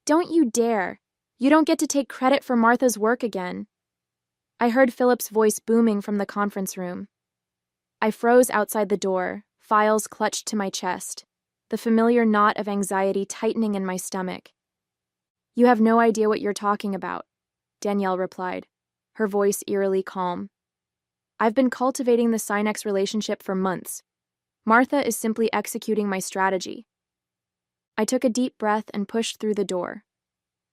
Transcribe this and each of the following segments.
Don't you dare. You don't get to take credit for Martha's work again. I heard Philip's voice booming from the conference room. I froze outside the door, files clutched to my chest, the familiar knot of anxiety tightening in my stomach. You have no idea what you're talking about, Danielle replied, her voice eerily calm. I've been cultivating the Sinex relationship for months. Martha is simply executing my strategy. I took a deep breath and pushed through the door.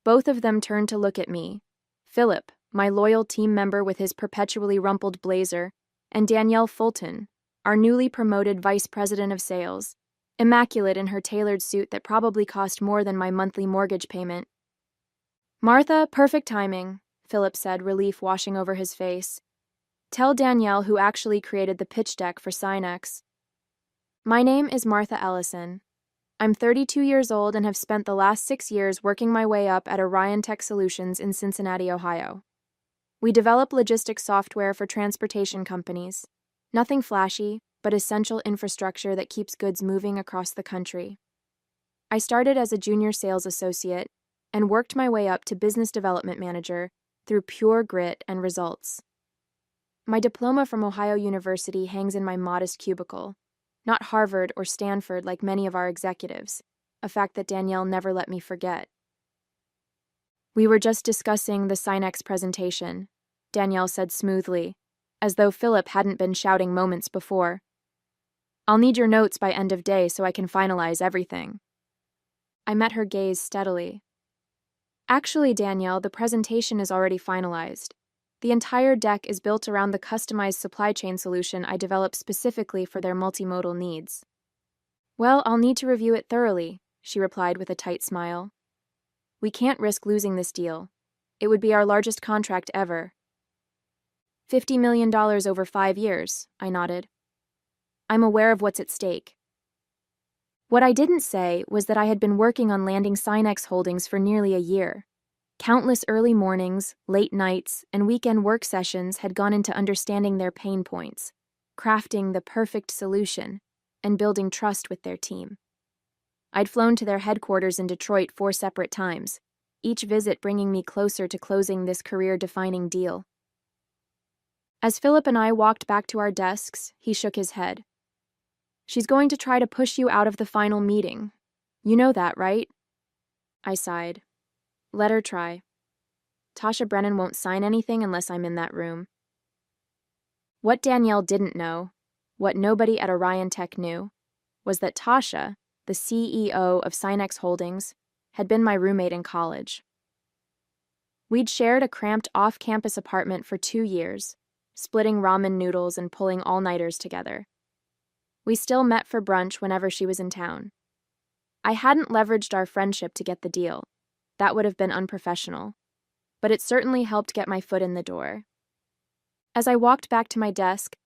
Both of them turned to look at me. Philip, my loyal team member with his perpetually rumpled blazer, and Danielle Fulton, our newly promoted vice president of sales, immaculate in her tailored suit that probably cost more than my monthly mortgage payment. Martha, perfect timing, Philip said, relief washing over his face. Tell Danielle who actually created the pitch deck for Sinex. My name is Martha Ellison. I'm 32 years old and have spent the last 6 years working my way up at Orion Tech Solutions in Cincinnati, Ohio. We develop logistics software for transportation companies. Nothing flashy, but essential infrastructure that keeps goods moving across the country. I started as a junior sales associate and worked my way up to business development manager through pure grit and results. My diploma from Ohio University hangs in my modest cubicle, not Harvard or Stanford like many of our executives, a fact that Danielle never let me forget. We were just discussing the Sinex presentation, Danielle said smoothly, as though Philip hadn't been shouting moments before. I'll need your notes by end of day so I can finalize everything. I met her gaze steadily. Actually, Danielle, the presentation is already finalized. The entire deck is built around the customized supply chain solution I developed specifically for their multimodal needs. Well, I'll need to review it thoroughly, she replied with a tight smile. We can't risk losing this deal. It would be our largest contract ever. $50 million over 5 years, I nodded. I'm aware of what's at stake. What I didn't say was that I had been working on landing Sinex Holdings for nearly a year. Countless early mornings, late nights, and weekend work sessions had gone into understanding their pain points, crafting the perfect solution, and building trust with their team. I'd flown to their headquarters in Detroit 4 separate times, each visit bringing me closer to closing this career-defining deal. As Philip and I walked back to our desks, he shook his head. She's going to try to push you out of the final meeting. You know that, right? I sighed. Let her try. Tasha Brennan won't sign anything unless I'm in that room. What Danielle didn't know, what nobody at Orion Tech knew, was that Tasha, the CEO of Sinex Holdings, had been my roommate in college. We'd shared a cramped off-campus apartment for 2 years, splitting ramen noodles and pulling all-nighters together. We still met for brunch whenever she was in town. I hadn't leveraged our friendship to get the deal. That would have been unprofessional. But it certainly helped get my foot in the door. As I walked back to my desk,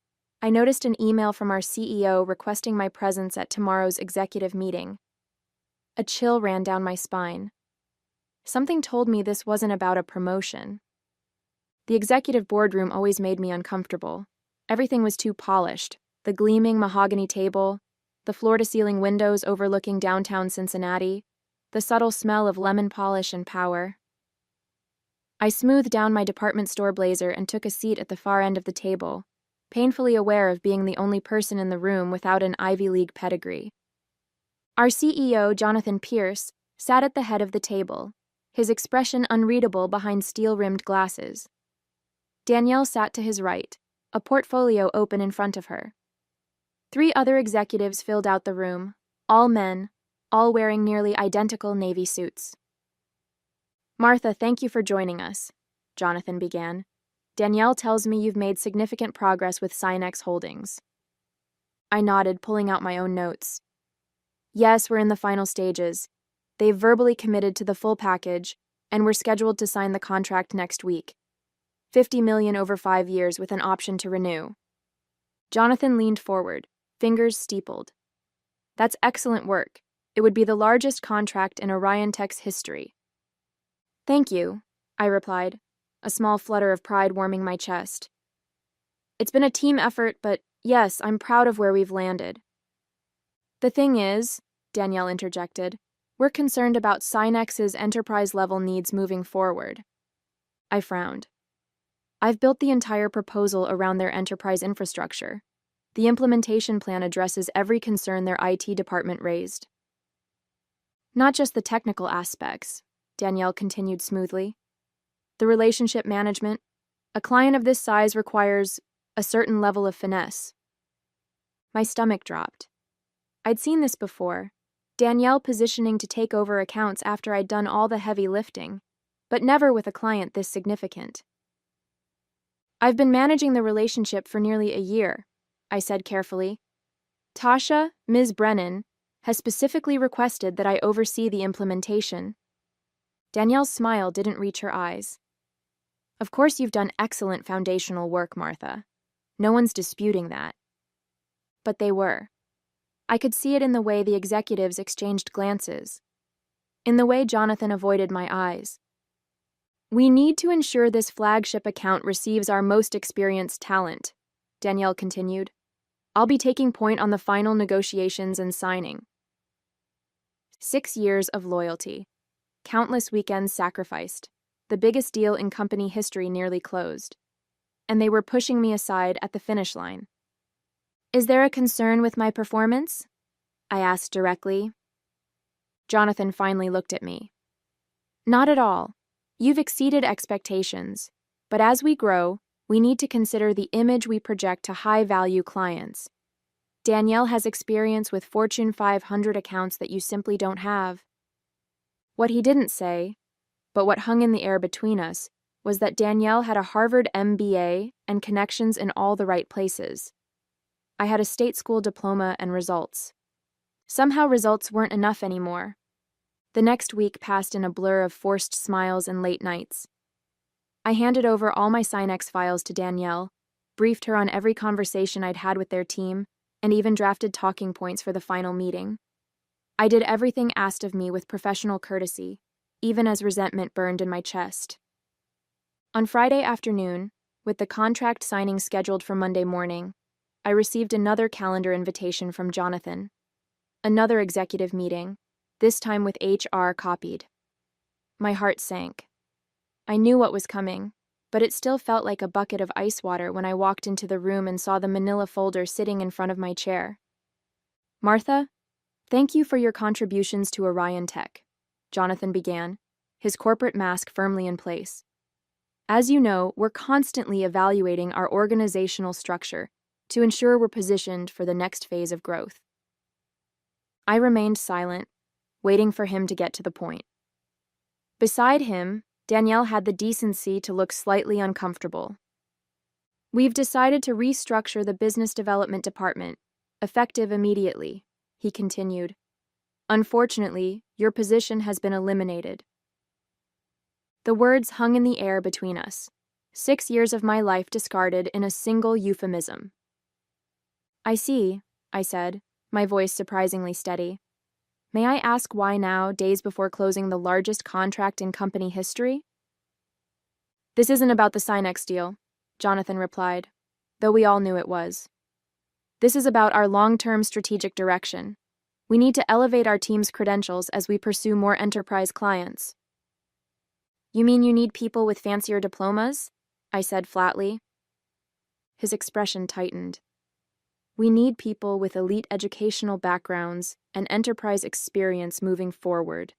I noticed an email from our CEO requesting my presence at tomorrow's executive meeting. A chill ran down my spine. Something told me this wasn't about a promotion. The executive boardroom always made me uncomfortable. Everything was too polished. The gleaming mahogany table, the floor-to-ceiling windows overlooking downtown Cincinnati, the subtle smell of lemon polish and power. I smoothed down my department store blazer and took a seat at the far end of the table, painfully aware of being the only person in the room without an Ivy League pedigree. Our CEO, Jonathan Pierce, sat at the head of the table, his expression unreadable behind steel-rimmed glasses. Danielle sat to his right, a portfolio open in front of her. 3 other executives filled out the room, all men, all wearing nearly identical navy suits. Martha, thank you for joining us, Jonathan began. Danielle tells me you've made significant progress with Sinex Holdings. I nodded, pulling out my own notes. Yes, we're in the final stages. They've verbally committed to the full package, and we're scheduled to sign the contract next week. $50 million over 5 years with an option to renew. Jonathan leaned forward, fingers steepled. That's excellent work. It would be the largest contract in Orion Tech's history. Thank you, I replied, a small flutter of pride warming my chest. It's been a team effort, but yes, I'm proud of where we've landed. The thing is, Danielle interjected, We're concerned about Synex's enterprise-level needs moving forward. I frowned. I've built the entire proposal around their enterprise infrastructure. The implementation plan addresses every concern their IT department raised. Not just the technical aspects, Danielle continued smoothly. The relationship management. A client of this size requires a certain level of finesse. My stomach dropped. I'd seen this before. Danielle positioning to take over accounts after I'd done all the heavy lifting, but never with a client this significant. I've been managing the relationship for nearly a year, I said carefully. Tasha, Ms. Brennan, has specifically requested that I oversee the implementation. Danielle's smile didn't reach her eyes. Of course you've done excellent foundational work, Martha. No one's disputing that. But they were. I could see it in the way the executives exchanged glances, in the way Jonathan avoided my eyes. We need to ensure this flagship account receives our most experienced talent, Danielle continued. I'll be taking point on the final negotiations and signing. 6 years of loyalty. Countless weekends sacrificed. The biggest deal in company history nearly closed. And they were pushing me aside at the finish line. Is there a concern with my performance? I asked directly. Jonathan finally looked at me. Not at all. You've exceeded expectations. But as we grow, we need to consider the image we project to high-value clients. Danielle has experience with Fortune 500 accounts that you simply don't have. What he didn't say, but what hung in the air between us, was that Danielle had a Harvard MBA and connections in all the right places. I had a state school diploma and results. Somehow results weren't enough anymore. The next week passed in a blur of forced smiles and late nights. I handed over all my Synex files to Danielle, briefed her on every conversation I'd had with their team, and even drafted talking points for the final meeting. I did everything asked of me with professional courtesy, even as resentment burned in my chest. On Friday afternoon, with the contract signing scheduled for Monday morning, I received another calendar invitation from Jonathan. Another executive meeting, this time with HR copied. My heart sank. I knew what was coming, but it still felt like a bucket of ice water when I walked into the room and saw the manila folder sitting in front of my chair. Martha, thank you for your contributions to Orion Tech, Jonathan began, his corporate mask firmly in place. As you know, we're constantly evaluating our organizational structure to ensure we're positioned for the next phase of growth. I remained silent, waiting for him to get to the point. Beside him, Danielle had the decency to look slightly uncomfortable. We've decided to restructure the business development department, effective immediately, he continued. Unfortunately, your position has been eliminated. The words hung in the air between us. 6 years of my life discarded in a single euphemism. I see, I said, my voice surprisingly steady. May I ask why now, days before closing the largest contract in company history? This isn't about the Synex deal, Jonathan replied, though we all knew it was. This is about our long-term strategic direction. We need to elevate our team's credentials as we pursue more enterprise clients. You mean you need people with fancier diplomas? I said flatly. His expression tightened. We need people with elite educational backgrounds and enterprise experience moving forward.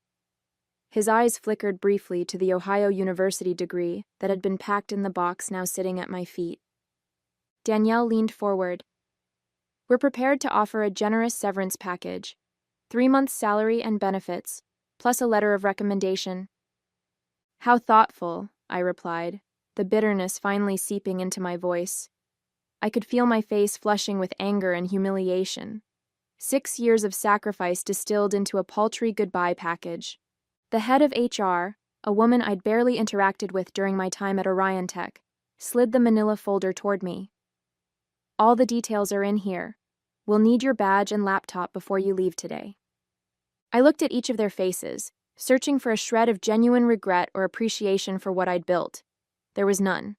His eyes flickered briefly to the Ohio University degree that had been packed in the box now sitting at my feet. Danielle leaned forward. We're prepared to offer a generous severance package, 3 months' salary and benefits, plus a letter of recommendation. How thoughtful, I replied, the bitterness finally seeping into my voice. I could feel my face flushing with anger and humiliation. 6 years of sacrifice distilled into a paltry goodbye package. The head of HR, a woman I'd barely interacted with during my time at Orion Tech, slid the manila folder toward me. All the details are in here. We'll need your badge and laptop before you leave today. I looked at each of their faces, searching for a shred of genuine regret or appreciation for what I'd built. There was none.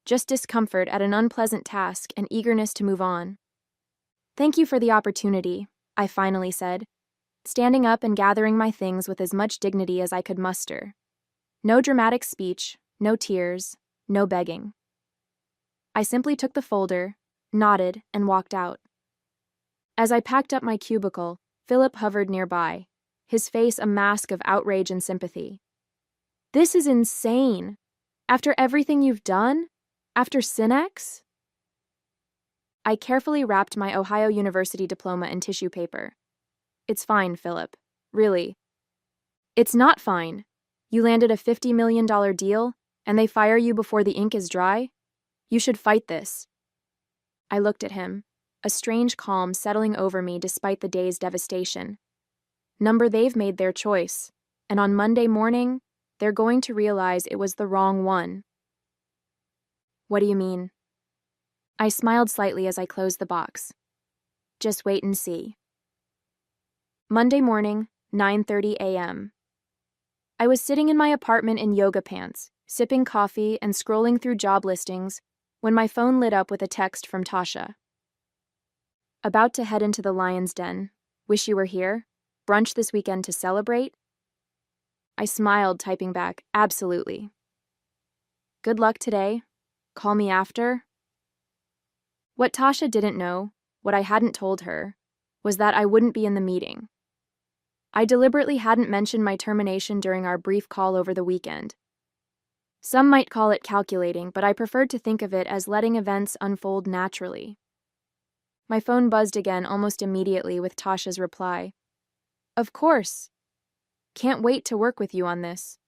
Just discomfort at an unpleasant task and eagerness to move on. Thank you for the opportunity, I finally said. standing up and gathering my things with as much dignity as I could muster. No dramatic speech, no tears, no begging. I simply took the folder, nodded, and walked out. As I packed up my cubicle, Philip hovered nearby, his face a mask of outrage and sympathy. "This is insane! After everything you've done? After Synex?" I carefully wrapped my Ohio University diploma in tissue paper. "It's fine, Philip. Really. It's not fine. You landed a $50 million deal, and they fire you before the ink is dry? You should fight this." I looked at him, a strange calm settling over me despite the day's devastation. They've made their choice, and on Monday morning, they're going to realize it was the wrong one. "What do you mean?" I smiled slightly as I closed the box. "Just wait and see." Monday morning, 9:30 a.m. I was sitting in my apartment in yoga pants, sipping coffee and scrolling through job listings when my phone lit up with a text from Tasha. "About to head into the Lion's Den. Wish you were here? Brunch this weekend to celebrate?" I smiled, typing back, "Absolutely." "Good luck today. Call me after." What Tasha didn't know, what I hadn't told her, was that I wouldn't be in the meeting. I deliberately hadn't mentioned my termination during our brief call over the weekend. Some might call it calculating, but I preferred to think of it as letting events unfold naturally. My phone buzzed again almost immediately with Tasha's reply. "Of course. Can't wait to work with you on this."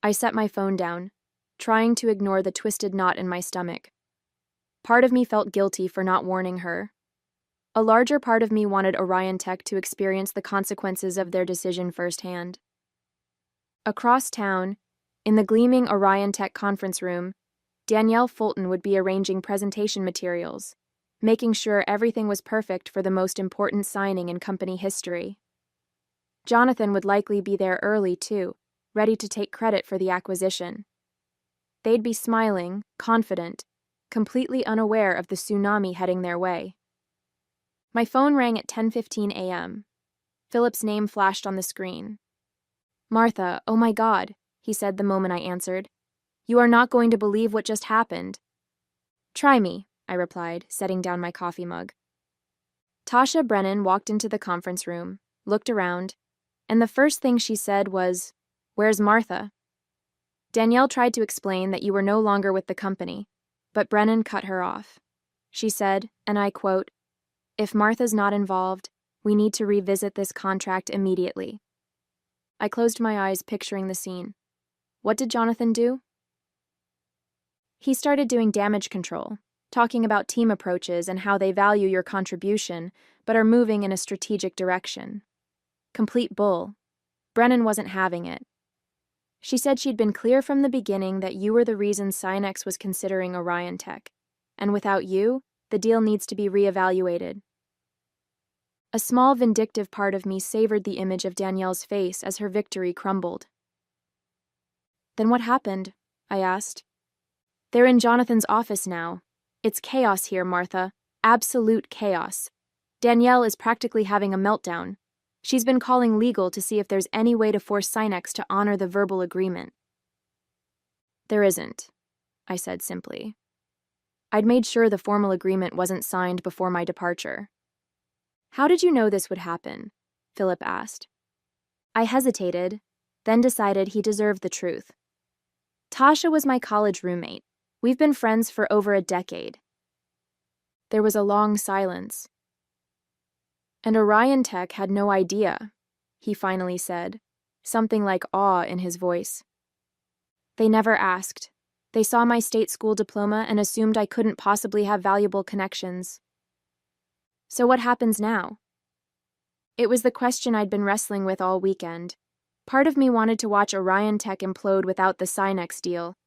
I set my phone down, trying to ignore the twisted knot in my stomach. Part of me felt guilty for not warning her. A larger part of me wanted Orion Tech to experience the consequences of their decision firsthand. Across town, in the gleaming Orion Tech conference room, Danielle Fulton would be arranging presentation materials, making sure everything was perfect for the most important signing in company history. Jonathan would likely be there early, too, ready to take credit for the acquisition. They'd be smiling, confident, completely unaware of the tsunami heading their way. My phone rang at 10:15 a.m. Philip's name flashed on the screen. "Martha, oh my God," he said the moment I answered. "You are not going to believe what just happened." "Try me," I replied, setting down my coffee mug. Tasha Brennan walked into the conference room, looked around, and the first thing she said was, "Where's Martha?" Danielle tried to explain that you were no longer with the company, but Brennan cut her off. She said, and I quote, "If Martha's not involved, we need to revisit this contract immediately." I closed my eyes, picturing the scene. What did Jonathan do? He started doing damage control, talking about team approaches and how they value your contribution, but are moving in a strategic direction. Complete bull. Brennan wasn't having it. She said she'd been clear from the beginning that you were the reason Synex was considering Orion Tech, and without you, the deal needs to be reevaluated. A small vindictive part of me savored the image of Danielle's face as her victory crumbled. "Then what happened?" I asked. "They're in Jonathan's office now. It's chaos here, Martha. Absolute chaos. Danielle is practically having a meltdown. She's been calling legal to see if there's any way to force Synex to honor the verbal agreement." "There isn't," I said simply. I'd made sure the formal agreement wasn't signed before my departure. "How did you know this would happen?" Philip asked. I hesitated, then decided he deserved the truth. Tasha was my college roommate. We've been friends for over a decade. There was a long silence. "And Orion Tech had no idea," he finally said, something like awe in his voice. "They never asked. They saw my state school diploma and assumed I couldn't possibly have valuable connections." "So what happens now?" It was the question I'd been wrestling with all weekend. Part of me wanted to watch Orion Tech implode without the Synex deal.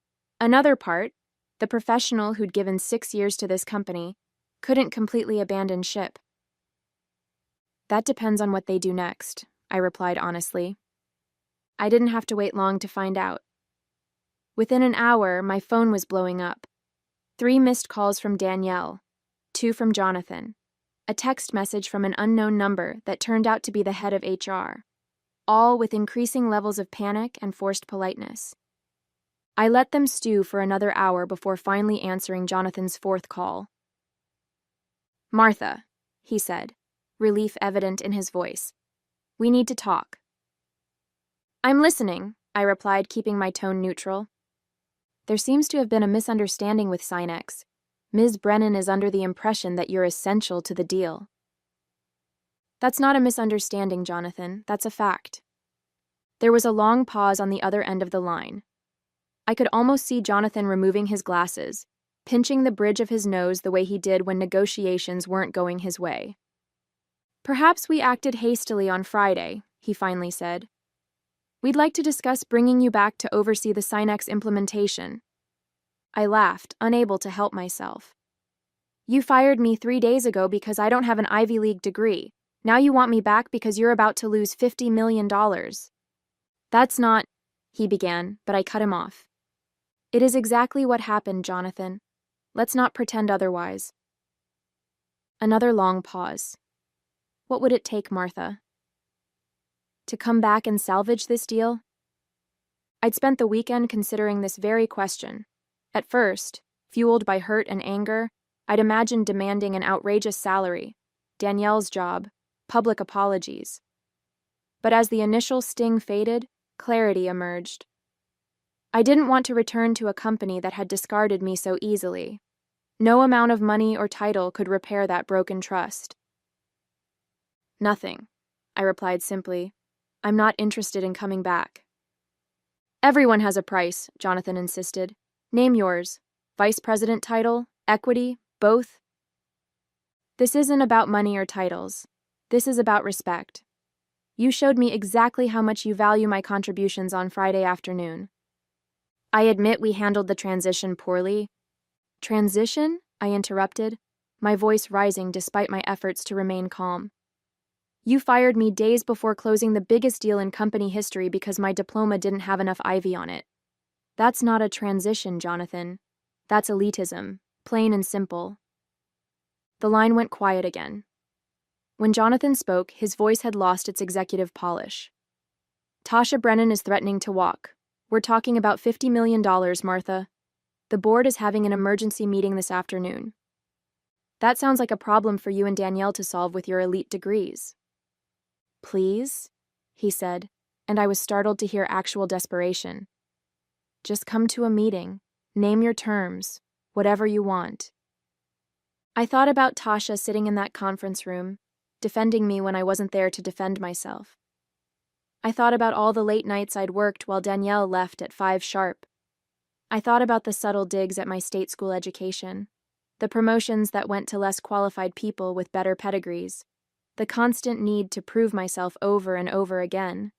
Another part, the professional who'd given 6 years to this company, couldn't completely abandon ship. "That depends on what they do next," I replied honestly. I didn't have to wait long to find out. Within an hour, my phone was blowing up. 3 missed calls from Danielle, 2 from Jonathan, a text message from an unknown number that turned out to be the head of HR, all with increasing levels of panic and forced politeness. I let them stew for another hour before finally answering Jonathan's fourth call. "Martha," he said, relief evident in his voice. "We need to talk." "I'm listening," I replied, keeping my tone neutral. "There seems to have been a misunderstanding with Sinex. Ms. Brennan is under the impression that you're essential to the deal." "That's not a misunderstanding, Jonathan. That's a fact." There was a long pause on the other end of the line. I could almost see Jonathan removing his glasses, pinching the bridge of his nose the way he did when negotiations weren't going his way. "Perhaps we acted hastily on Friday," he finally said. "We'd like to discuss bringing you back to oversee the Sinex implementation." I laughed, unable to help myself. "You fired me 3 days ago because I don't have an Ivy League degree. Now you want me back because you're about to lose $50 million. That's not," he began, but I cut him off. "It is exactly what happened, Jonathan. Let's not pretend otherwise." Another long pause. What would it take, Martha? To come back and salvage this deal? I'd spent the weekend considering this very question. At first, fueled by hurt and anger, I'd imagined demanding an outrageous salary, Danielle's job, public apologies. But as the initial sting faded, clarity emerged. I didn't want to return to a company that had discarded me so easily. No amount of money or title could repair that broken trust. "Nothing," I replied simply. "I'm not interested in coming back." "Everyone has a price," Jonathan insisted. "Name yours. Vice president title, equity, both?" "This isn't about money or titles. This is about respect. You showed me exactly how much you value my contributions on Friday afternoon. I admit we handled the transition poorly." "Transition?" I interrupted, my voice rising despite my efforts to remain calm. "You fired me days before closing the biggest deal in company history because my diploma didn't have enough Ivy on it. That's not a transition, Jonathan. That's elitism, plain and simple." The line went quiet again. When Jonathan spoke, his voice had lost its executive polish. "Tasha Brennan is threatening to walk. We're talking about $50 million, Martha. The board is having an emergency meeting this afternoon. That sounds like a problem for you and Danielle to solve with your elite degrees." "Please?" he said, and I was startled to hear actual desperation. "Just come to a meeting. Name your terms. Whatever you want." I thought about Tasha sitting in that conference room, defending me when I wasn't there to defend myself. I thought about all the late nights I'd worked while Danielle left at 5 sharp. I thought about the subtle digs at my state school education, the promotions that went to less qualified people with better pedigrees, the constant need to prove myself over and over again.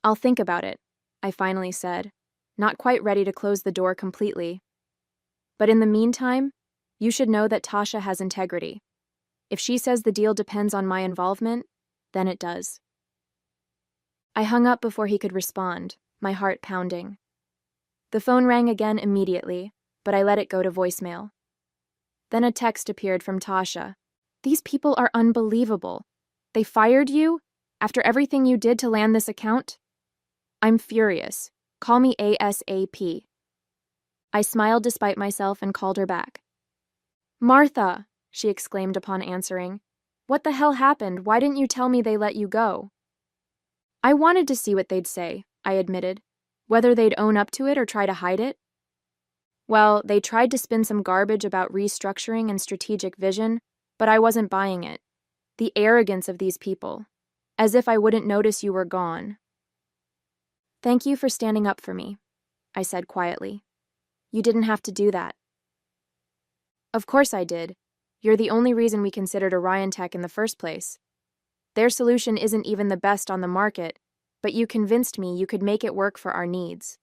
"I'll think about it," I finally said, not quite ready to close the door completely. "But in the meantime, you should know that Tasha has integrity. If she says the deal depends on my involvement, then it does." I hung up before he could respond, my heart pounding. The phone rang again immediately, but I let it go to voicemail. Then a text appeared from Tasha. "These people are unbelievable. They fired you? After everything you did to land this account? I'm furious. Call me ASAP." I smiled despite myself and called her back. "Martha," she exclaimed upon answering. "What the hell happened? Why didn't you tell me they let you go?" "I wanted to see what they'd say," I admitted. "Whether they'd own up to it or try to hide it." "Well, they tried to spin some garbage about restructuring and strategic vision, but I wasn't buying it. The arrogance of these people. As if I wouldn't notice you were gone." "Thank you for standing up for me," I said quietly. "You didn't have to do that." "Of course I did. You're the only reason we considered Orion Tech in the first place. Their solution isn't even the best on the market, but you convinced me you could make it work for our needs."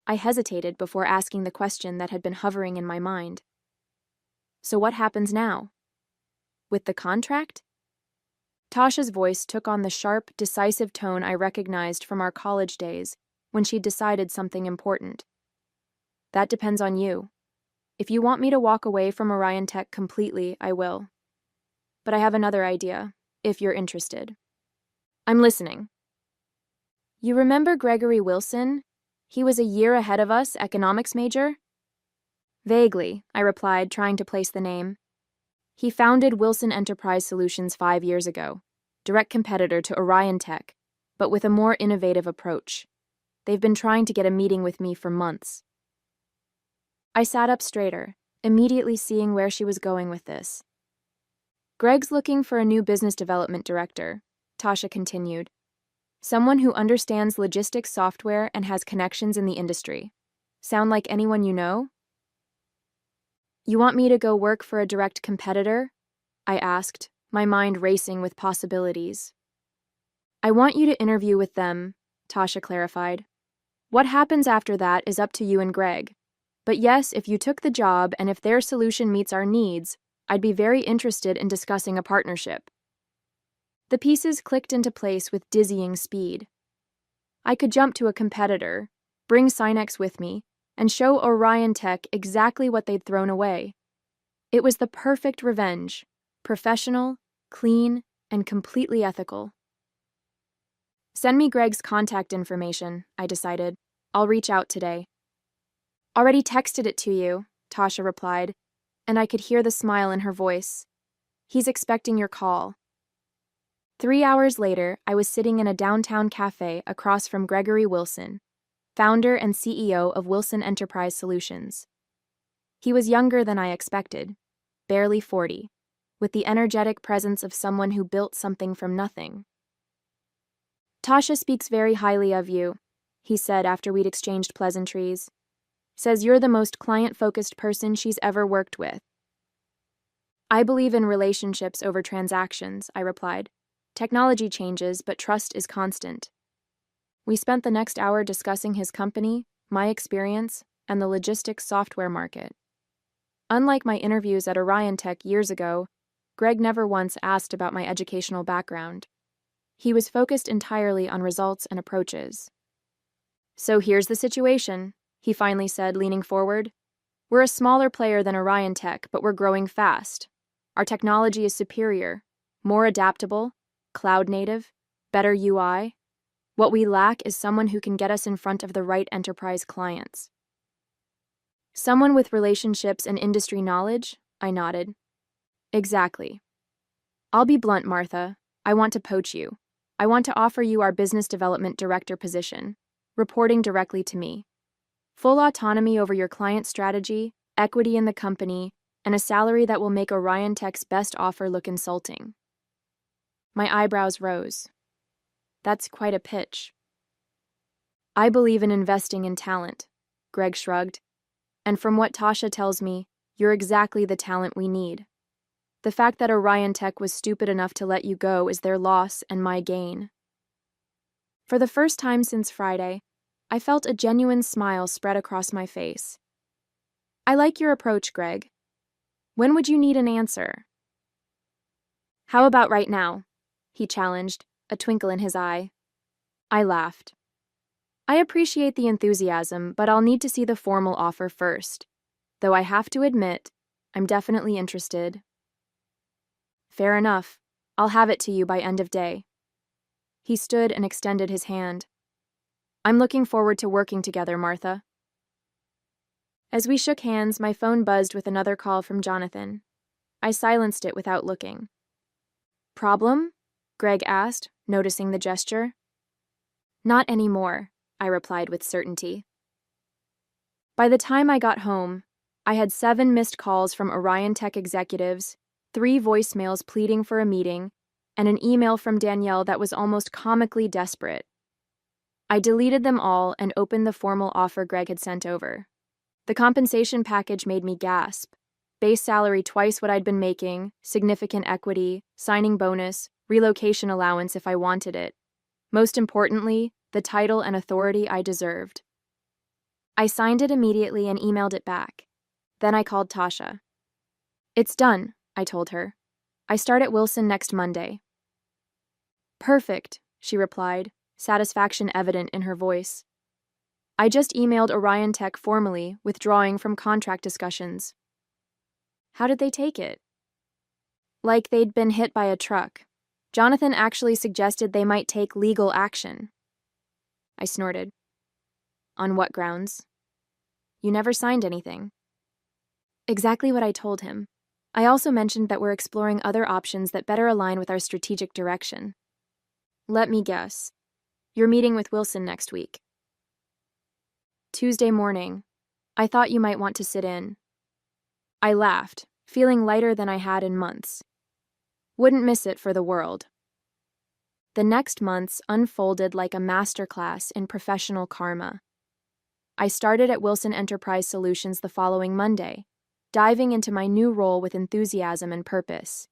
I hesitated before asking the question that had been hovering in my mind. "So what happens now? With the contract?" Tasha's voice took on the sharp, decisive tone I recognized from our college days when she'd decided something important. "That depends on you. If you want me to walk away from Orion Tech completely, I will. but I have another idea, if you're interested. I'm listening. You remember Gregory Wilson? He was a year ahead of us, economics major? Vaguely, I replied, trying to place the name. He founded Wilson Enterprise Solutions 5 years ago, direct competitor to Orion Tech, but with a more innovative approach. They've been trying to get a meeting with me for months. I sat up straighter, immediately seeing where she was going with this. Greg's looking for a new business development director, Tasha continued. Someone who understands logistics software and has connections in the industry. Sound like anyone you know? You want me to go work for a direct competitor? I asked, my mind racing with possibilities. I want you to interview with them, Tasha clarified. What happens after that is up to you and Greg. But yes, if you took the job and if their solution meets our needs, I'd be very interested in discussing a partnership. The pieces clicked into place with dizzying speed. I could jump to a competitor, bring Synex with me, and show Orion Tech exactly what they'd thrown away. It was the perfect revenge, professional, clean, and completely ethical. Send me Greg's contact information, I decided. I'll reach out today. Already texted it to you, Tasha replied, and I could hear the smile in her voice. He's expecting your call. 3 hours later, I was sitting in a downtown cafe across from Gregory Wilson, founder and CEO of Wilson Enterprise Solutions. He was younger than I expected, barely 40, with the energetic presence of someone who built something from nothing. Tasha speaks very highly of you, he said after we'd exchanged pleasantries. Says you're the most client-focused person she's ever worked with. I believe in relationships over transactions, I replied. Technology changes, but trust is constant. We spent the next hour discussing his company, my experience, and the logistics software market. Unlike my interviews at Orion Tech years ago, Greg never once asked about my educational background. He was focused entirely on results and approaches. So here's the situation, he finally said, leaning forward. We're a smaller player than Orion Tech, but we're growing fast. Our technology is superior, more adaptable, cloud-native, better UI. What we lack is someone who can get us in front of the right enterprise clients. Someone with relationships and industry knowledge? I nodded. Exactly. I'll be blunt, Martha. I want to poach you. I want to offer you our business development director position, reporting directly to me. Full autonomy over your client strategy, equity in the company, and a salary that will make Orion Tech's best offer look insulting. My eyebrows rose. That's quite a pitch. I believe in investing in talent, Greg shrugged. And from what Tasha tells me, you're exactly the talent we need. The fact that Orion Tech was stupid enough to let you go is their loss and my gain. For the first time since Friday, I felt a genuine smile spread across my face. I like your approach, Greg. When would you need an answer? How about right now? He challenged, a twinkle in his eye. I laughed. I appreciate the enthusiasm, but I'll need to see the formal offer first. Though I have to admit, I'm definitely interested. Fair enough. I'll have it to you by end of day. He stood and extended his hand. I'm looking forward to working together, Martha. As we shook hands, my phone buzzed with another call from Jonathan. I silenced it without looking. Problem? Greg asked, noticing the gesture. Not anymore, I replied with certainty. By the time I got home, I had 7 missed calls from Orion Tech executives, 3 voicemails pleading for a meeting, and an email from Danielle that was almost comically desperate. I deleted them all and opened the formal offer Greg had sent over. The compensation package made me gasp. Base salary twice what I'd been making, significant equity, signing bonus, relocation allowance if I wanted it. Most importantly, the title and authority I deserved. I signed it immediately and emailed it back. Then I called Tasha. It's done, I told her. I start at Wilson next Monday. Perfect, she replied, satisfaction evident in her voice. I just emailed Orion Tech formally, withdrawing from contract discussions. How did they take it? Like they'd been hit by a truck. Jonathan actually suggested they might take legal action. I snorted. On what grounds? You never signed anything. Exactly what I told him. I also mentioned that we're exploring other options that better align with our strategic direction. Let me guess. You're meeting with Wilson next week. Tuesday morning. I thought you might want to sit in. I laughed, feeling lighter than I had in months. Wouldn't miss it for the world. The next months unfolded like a masterclass in professional karma. I started at Wilson Enterprise Solutions the following Monday, diving into my new role with enthusiasm and purpose.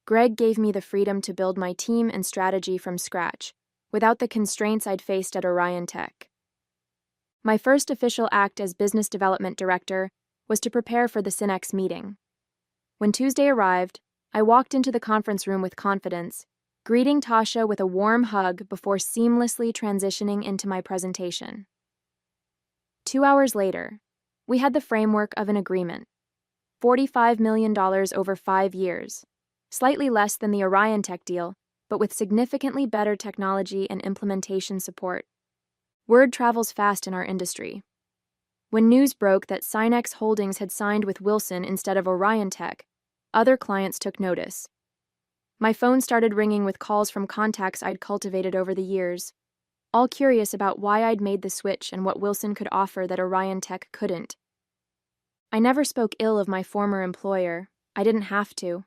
Greg gave me the freedom to build my team and strategy from scratch, without the constraints I'd faced at Orion Tech. My first official act as business development director was to prepare for the Synex meeting. When Tuesday arrived, I walked into the conference room with confidence, greeting Tasha with a warm hug before seamlessly transitioning into my presentation. 2 hours later, we had the framework of an agreement. $45 million over 5 years, slightly less than the Orion Tech deal, but with significantly better technology and implementation support. Word travels fast in our industry. When news broke that Synex Holdings had signed with Wilson instead of Orion Tech, other clients took notice. My phone started ringing with calls from contacts I'd cultivated over the years, all curious about why I'd made the switch and what Wilson could offer that Orion Tech couldn't. I never spoke ill of my former employer. I didn't have to.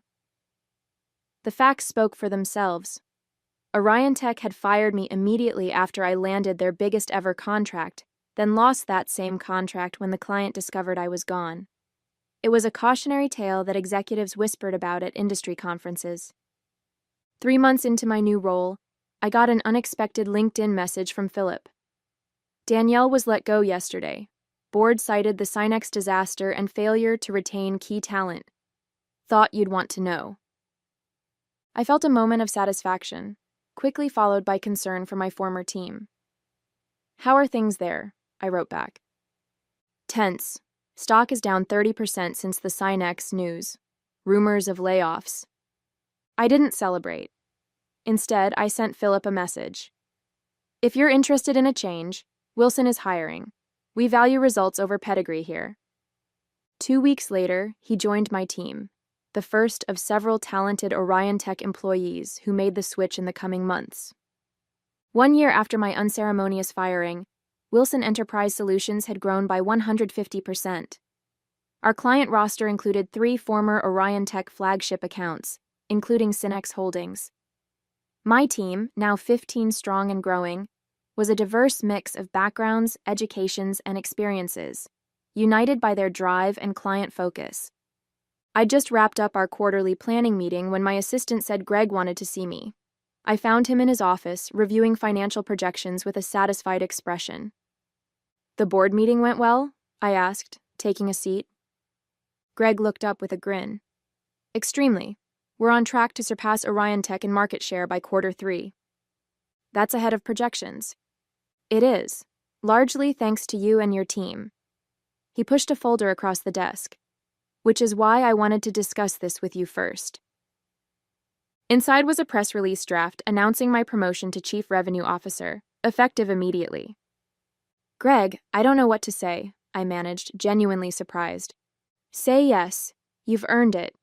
The facts spoke for themselves. Orion Tech had fired me immediately after I landed their biggest ever contract, then lost that same contract when the client discovered I was gone. It was a cautionary tale that executives whispered about at industry conferences. 3 months into my new role, I got an unexpected LinkedIn message from Philip. Danielle was let go yesterday. Board cited the Synex disaster and failure to retain key talent. Thought you'd want to know. I felt a moment of satisfaction, quickly followed by concern for my former team. How are things there? I wrote back. Tense. Stock is down 30% since the Synex news. Rumors of layoffs. I didn't celebrate. Instead, I sent Philip a message. If you're interested in a change, Wilson is hiring. We value results over pedigree here. 2 weeks later, he joined my team, the first of several talented Orion Tech employees who made the switch in the coming months. 1 year after my unceremonious firing, Wilson Enterprise Solutions had grown by 150%. Our client roster included 3 former Orion Tech flagship accounts, including Synex Holdings. My team, now 15 strong and growing, was a diverse mix of backgrounds, educations, and experiences, united by their drive and client focus. I'd just wrapped up our quarterly planning meeting when my assistant said Greg wanted to see me. I found him in his office, reviewing financial projections with a satisfied expression. The board meeting went well? I asked, taking a seat. Greg looked up with a grin. Extremely. We're on track to surpass Orion Tech in market share by Q3. That's ahead of projections. It is, largely thanks to you and your team. He pushed a folder across the desk, which is why I wanted to discuss this with you first. Inside was a press release draft announcing my promotion to Chief Revenue Officer, effective immediately. Greg, I don't know what to say, I managed, genuinely surprised. Say yes. You've earned it.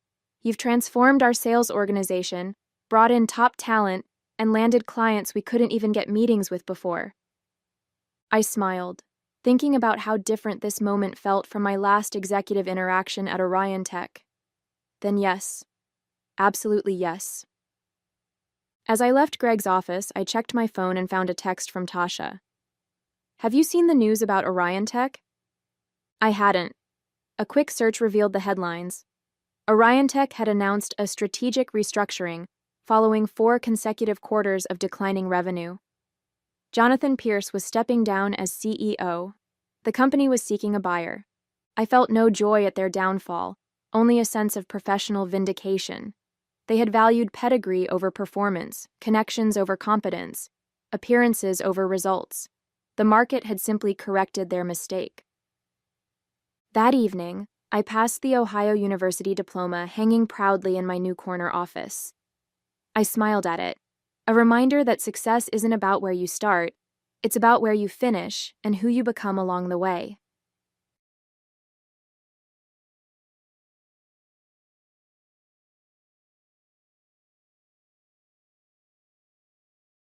You've transformed our sales organization, brought in top talent, and landed clients we couldn't even get meetings with before. I smiled, thinking about how different this moment felt from my last executive interaction at Orion Tech. Then yes. Absolutely yes. As I left Greg's office, I checked my phone and found a text from Tasha. Have you seen the news about Orion Tech? I hadn't. A quick search revealed the headlines. Orion Tech had announced a strategic restructuring following 4 consecutive quarters of declining revenue. Jonathan Pierce was stepping down as CEO. The company was seeking a buyer. I felt no joy at their downfall, only a sense of professional vindication. They had valued pedigree over performance, connections over competence, appearances over results. The market had simply corrected their mistake. That evening, I passed the Ohio University diploma hanging proudly in my new corner office. I smiled at it, a reminder that success isn't about where you start, it's about where you finish and who you become along the way.